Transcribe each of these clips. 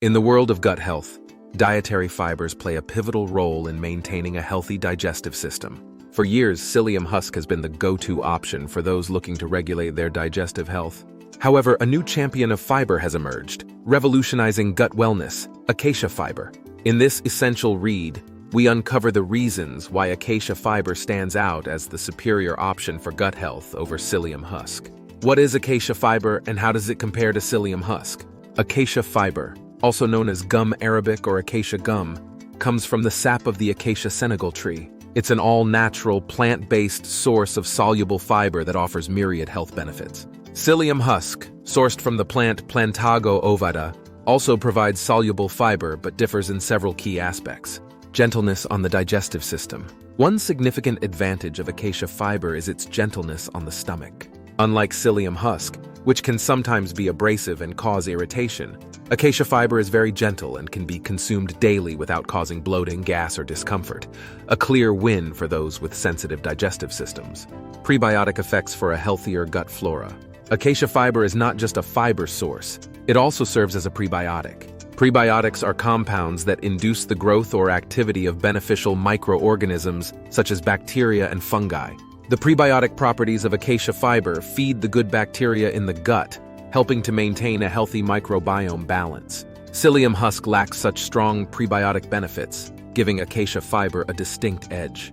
In the world of gut health, dietary fibers play a pivotal role in maintaining a healthy digestive system. For years, Psyllium Husk has been the go-to option for those looking to regulate their digestive health. However, a new champion of fiber has emerged, revolutionizing gut wellness, Acacia Fiber. In this essential read, we uncover the reasons why Acacia Fiber stands out as the superior option for gut health over Psyllium Husk. What is Acacia Fiber and how does it compare to Psyllium Husk? Acacia Fiber, also known as gum arabic or acacia gum, comes from the sap of the Acacia Senegal tree. It's an all-natural, plant-based source of soluble fiber that offers myriad health benefits. Psyllium Husk, sourced from the plant Plantago ovata, also provides soluble fiber but differs in several key aspects. Gentleness on the digestive system. One significant advantage of Acacia Fiber is its gentleness on the stomach. Unlike Psyllium Husk, which can sometimes be abrasive and cause irritation, Acacia Fiber is very gentle and can be consumed daily without causing bloating, gas, or discomfort. A clear win for those with sensitive digestive systems. Prebiotic effects for a healthier gut flora. Acacia Fiber is not just a fiber source, it also serves as a prebiotic. Prebiotics are compounds that induce the growth or activity of beneficial microorganisms such as bacteria and fungi. The prebiotic properties of Acacia Fiber feed the good bacteria in the gut, helping to maintain a healthy microbiome balance. Psyllium Husk lacks such strong prebiotic benefits, giving Acacia Fiber a distinct edge.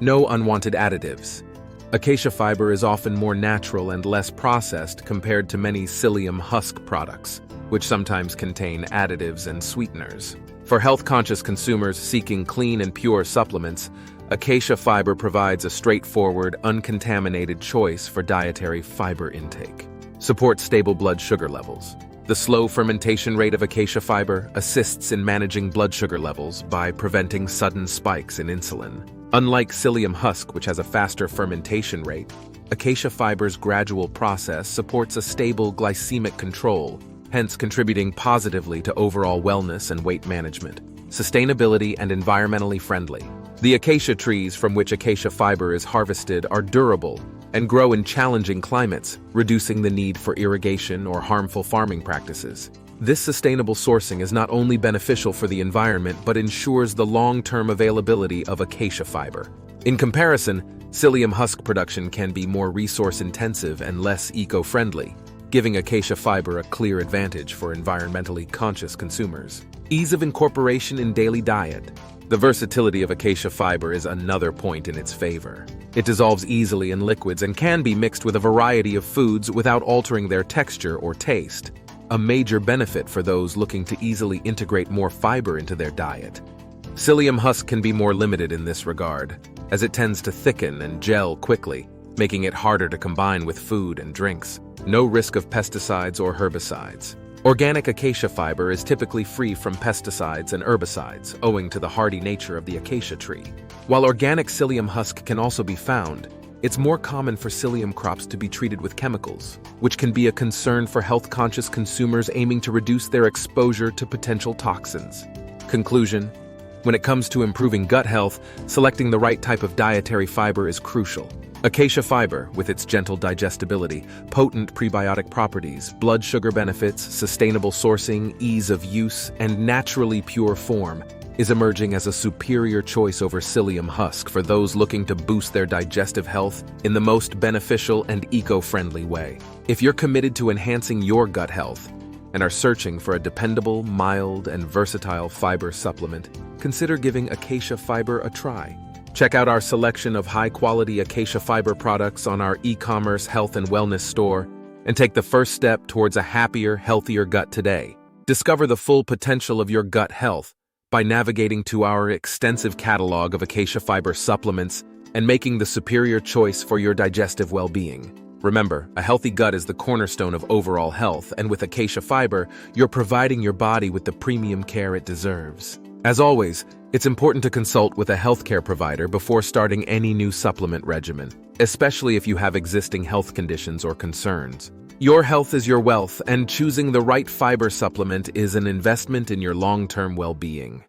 No unwanted additives. Acacia Fiber is often more natural and less processed compared to many Psyllium Husk products, which sometimes contain additives and sweeteners. For health-conscious consumers seeking clean and pure supplements, Acacia Fiber provides a straightforward, uncontaminated choice for dietary fiber intake. Supports stable blood sugar levels. The slow fermentation rate of Acacia Fiber assists in managing blood sugar levels by preventing sudden spikes in insulin. Unlike Psyllium Husk, which has a faster fermentation rate, Acacia Fiber's gradual process supports a stable glycemic control, hence contributing positively to overall wellness and weight management. Sustainability and environmentally friendly. The acacia trees from which Acacia Fiber is harvested are durable and grow in challenging climates, reducing the need for irrigation or harmful farming practices. This sustainable sourcing is not only beneficial for the environment but ensures the long-term availability of Acacia Fiber. In comparison, Psyllium Husk production can be more resource-intensive and less eco-friendly, giving Acacia Fiber a clear advantage for environmentally conscious consumers. Ease of incorporation in daily diet. The versatility of Acacia Fiber is another point in its favor. It dissolves easily in liquids and can be mixed with a variety of foods without altering their texture or taste. A major benefit for those looking to easily integrate more fiber into their diet. Psyllium Husk can be more limited in this regard, as it tends to thicken and gel quickly, making it harder to combine with food and drinks. No risk of pesticides or herbicides. Organic Acacia Fiber is typically free from pesticides and herbicides, owing to the hardy nature of the acacia tree. While organic Psyllium Husk can also be found, it's more common for psyllium crops to be treated with chemicals, which can be a concern for health-conscious consumers aiming to reduce their exposure to potential toxins. Conclusion: when it comes to improving gut health, selecting the right type of dietary fiber is crucial. Acacia Fiber, with its gentle digestibility, potent prebiotic properties, blood sugar benefits, sustainable sourcing, ease of use, and naturally pure form, is emerging as a superior choice over Psyllium Husk for those looking to boost their digestive health in the most beneficial and eco-friendly way. If you're committed to enhancing your gut health and are searching for a dependable, mild, and versatile fiber supplement, consider giving Acacia Fiber a try. Check out our selection of high-quality Acacia Fiber products on our e-commerce health and wellness store and take the first step towards a happier, healthier gut today. Discover the full potential of your gut health by navigating to our extensive catalog of Acacia Fiber supplements and making the superior choice for your digestive well-being. Remember, a healthy gut is the cornerstone of overall health, and with Acacia Fiber, you're providing your body with the premium care it deserves. As always, it's important to consult with a healthcare provider before starting any new supplement regimen, especially if you have existing health conditions or concerns. Your health is your wealth, and choosing the right fiber supplement is an investment in your long-term well-being.